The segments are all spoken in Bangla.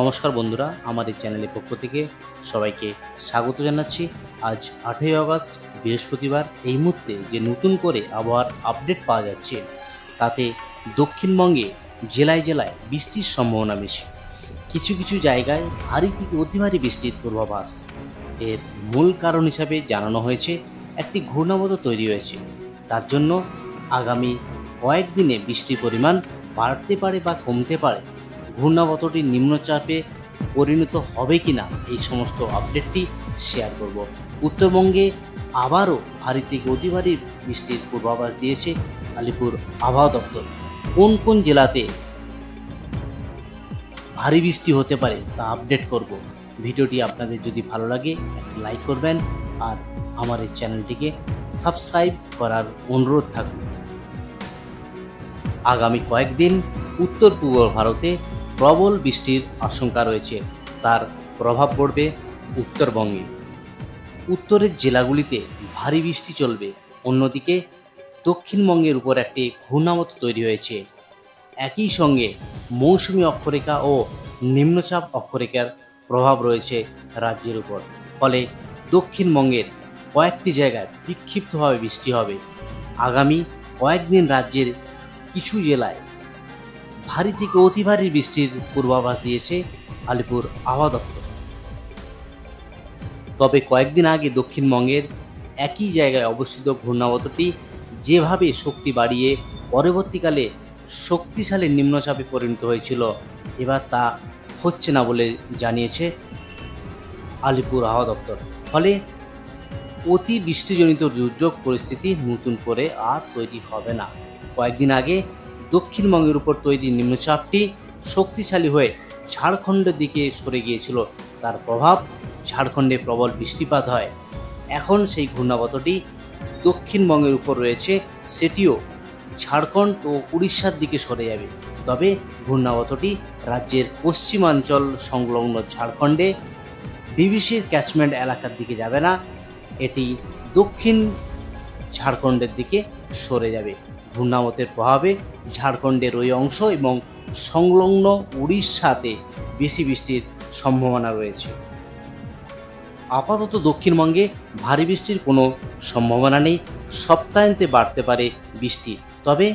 নমস্কার বন্ধুরা, আমার এই চ্যানেলের পক্ষ থেকে সবাইকে স্বাগত জানাচ্ছি। আজ 8ই আগস্ট বৃহস্পতিবার। এই মুহূর্তে যে নতুন করে আবহাওয়ার আপডেট পাওয়া যাচ্ছে তাতে দক্ষিণবঙ্গে জেলায় জেলায় বৃষ্টির সম্ভাবনা বেশি। কিছু কিছু জায়গায় ভারী থেকে অতি ভারী বৃষ্টির পূর্বাভাস। এর মূল কারণ হিসাবে জানানো হয়েছে একটি ঘূর্ণাবর্ত তৈরি হয়েছে। তার জন্য আগামী কয়েকদিনে বৃষ্টির পরিমাণ বাড়তে পারে বা কমতে পারে। ঘূর্ণাবর্তটি নিম্নচাপে পরিণত হবে কিনা এই সমস্ত আপডেটটি শেয়ার করব। উত্তরবঙ্গে আবারও ভারী থেকে অতি ভারী বৃষ্টির পূর্বাভাস দিয়েছে আলিপুর আবহাওয়া দপ্তর। কোন কোন জেলাতে ভারী বৃষ্টি হতে পারে তা আপডেট করব। ভিডিওটি আপনাদের যদি ভালো লাগে একটি লাইক করবেন আর আমার এই চ্যানেলটিকে সাবস্ক্রাইব করার অনুরোধ থাকবে। আগামী কয়েকদিন উত্তর পূর্ব ভারতে প্রবল বৃষ্টির আশঙ্কা রয়েছে। তার প্রভাব পড়বে উত্তরবঙ্গে। উত্তরের জেলাগুলিতে ভারী বৃষ্টি চলবে। অন্যদিকে দক্ষিণবঙ্গের উপর একটি ঘূর্ণাবর্ত তৈরি হয়েছে। একই সঙ্গে মৌসুমী অক্ষরেখা ও নিম্নচাপ অক্ষরেখার প্রভাব রয়েছে রাজ্যের উপর। ফলে দক্ষিণবঙ্গের কয়েকটি জায়গায় বিক্ষিপ্তভাবে বৃষ্টি হবে। আগামী কয়েকদিন রাজ্যের কিছু জেলায় ভারী থেকে অতি ভারী বৃষ্টির পূর্বাভাস দিয়েছে আলিপুর আবহাওয়া দপ্তর। তবে কয়েকদিন আগে দক্ষিণবঙ্গের একই জায়গায় অবস্থিত ঘূর্ণাবর্তটি যেভাবে শক্তি বাড়িয়ে পরবর্তীকালে শক্তিশালী নিম্নচাপে পরিণত হয়েছিল, এবার তা হচ্ছে না বলে জানিয়েছে আলিপুর আবহাওয়া দপ্তর। ফলে অতি বৃষ্টিজনিত দুর্যোগ পরিস্থিতি নতুন করে আর তৈরি হবে না। কয়েকদিন আগে দক্ষিণবঙ্গের উপর তৈরি নিম্নচাপটি শক্তিশালী হয়ে ঝাড়খণ্ডের দিকে সরে গিয়েছিল। তার প্রভাব ঝাড়খণ্ডে প্রবল বৃষ্টিপাত হয়। এখন সেই ঘূর্ণাবর্তটি দক্ষিণবঙ্গের উপর রয়েছে, সেটিও ঝাড়খণ্ড ও উড়িষ্যার দিকে সরে যাবে। তবে ঘূর্ণাবর্তটি রাজ্যের পশ্চিমাঞ্চল সংলগ্ন ঝাড়খণ্ডে ডিভিসির ক্যাচমেন্ট এলাকার দিকে যাবে না, এটি দক্ষিণ ঝাড়খণ্ডের দিকে সরে যাবে। ঘূর্ণাবর্তের প্রভাবে ঝাড়খণ্ডের ওই অংশ এবং সংলগ্ন উড়িষ্যাতে বেশি বৃষ্টির সম্ভাবনা রয়েছে। আপাতত দক্ষিণবঙ্গে ভারী বৃষ্টির কোনো সম্ভাবনা নেই। সপ্তাহান্তে বাড়তে পারে বৃষ্টি। তবে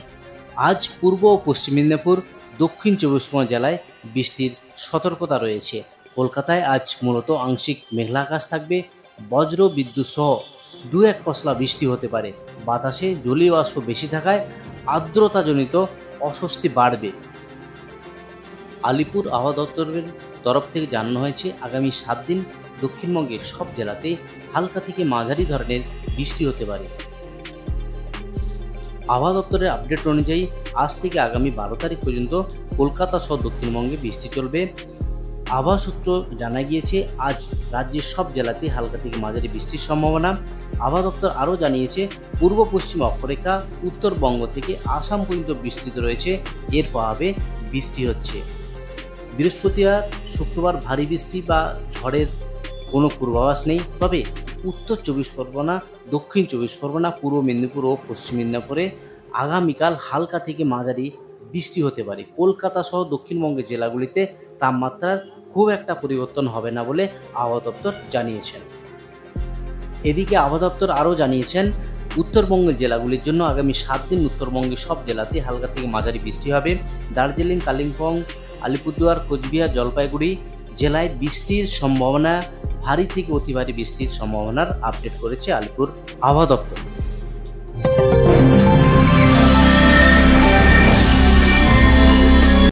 আজ পূর্ব ও পশ্চিম মেদিনীপুর, দক্ষিণ চব্বিশ পরগনা জেলায় বৃষ্টির সতর্কতা রয়েছে। কলকাতায় আজ মূলত আংশিক মেঘলা আকাশ থাকবে। বজ্র বিদ্যুৎ সহ 2-1 পশলা বৃষ্টি হতে পারে। বাতাসে জলীয় বাষ্প বেশি থাকায় আর্দ্রতাজনিত অস্বস্তি বাড়বে। আলিপুর আবহাওয়া দপ্তরের তরফ থেকে জানানো হয়েছে আগামী 7 দিন দক্ষিণবঙ্গের সব জেলাতে হালকা থেকে মাঝারি ধরনের বৃষ্টি হতে পারে। আবহাওয়া দপ্তরের আপডেট অনুযায়ী আজ থেকে আগামী 12 তারিখ পর্যন্ত কলকাতা সহ দক্ষিণবঙ্গে বৃষ্টি চলবে। আবহাওয়া সূত্র জানা গিয়েছে আজ রাজ্যের সব জেলাতে হালকা থেকে মাঝারি বৃষ্টির সম্ভাবনা। আবহাওয়া দপ্তর আরও জানিয়েছে পূর্ব পশ্চিম অক্ষরেখা উত্তরবঙ্গ থেকে আসাম পর্যন্ত বিস্তৃত রয়েছে। এর প্রভাবে বৃষ্টি হচ্ছে। বৃহস্পতিবার শুক্রবার ভারী বৃষ্টি বা ঝড়ের কোনো পূর্বাভাস নেই। তবে উত্তর চব্বিশ পরগনা, দক্ষিণ চব্বিশ পরগনা, পূর্ব মেদিনীপুর ও পশ্চিম মেদিনীপুরে আগামীকাল হালকা থেকে মাঝারি বৃষ্টি হতে পারে। কলকাতা সহ দক্ষিণবঙ্গের জেলাগুলিতে তাপমাত্রার খুব একটা পরিবর্তন হবে না বলে আবহাওয়া দপ্তর জানিয়েছেন। এদিকে আবহাওয়া দপ্তর আরও জানিয়েছেন উত্তরবঙ্গের জেলাগুলির জন্য আগামী 7 দিন উত্তরবঙ্গের সব জেলাতে হালকা থেকে মাঝারি বৃষ্টি হবে। দার্জিলিং, কালিম্পং, আলিপুরদুয়ার, কোচবিহার, জলপাইগুড়ি জেলায় বৃষ্টির সম্ভাবনা, ভারী থেকে অতি ভারী বৃষ্টির সম্ভাবনার আপডেট করেছে আলিপুর আবহাওয়া দপ্তর।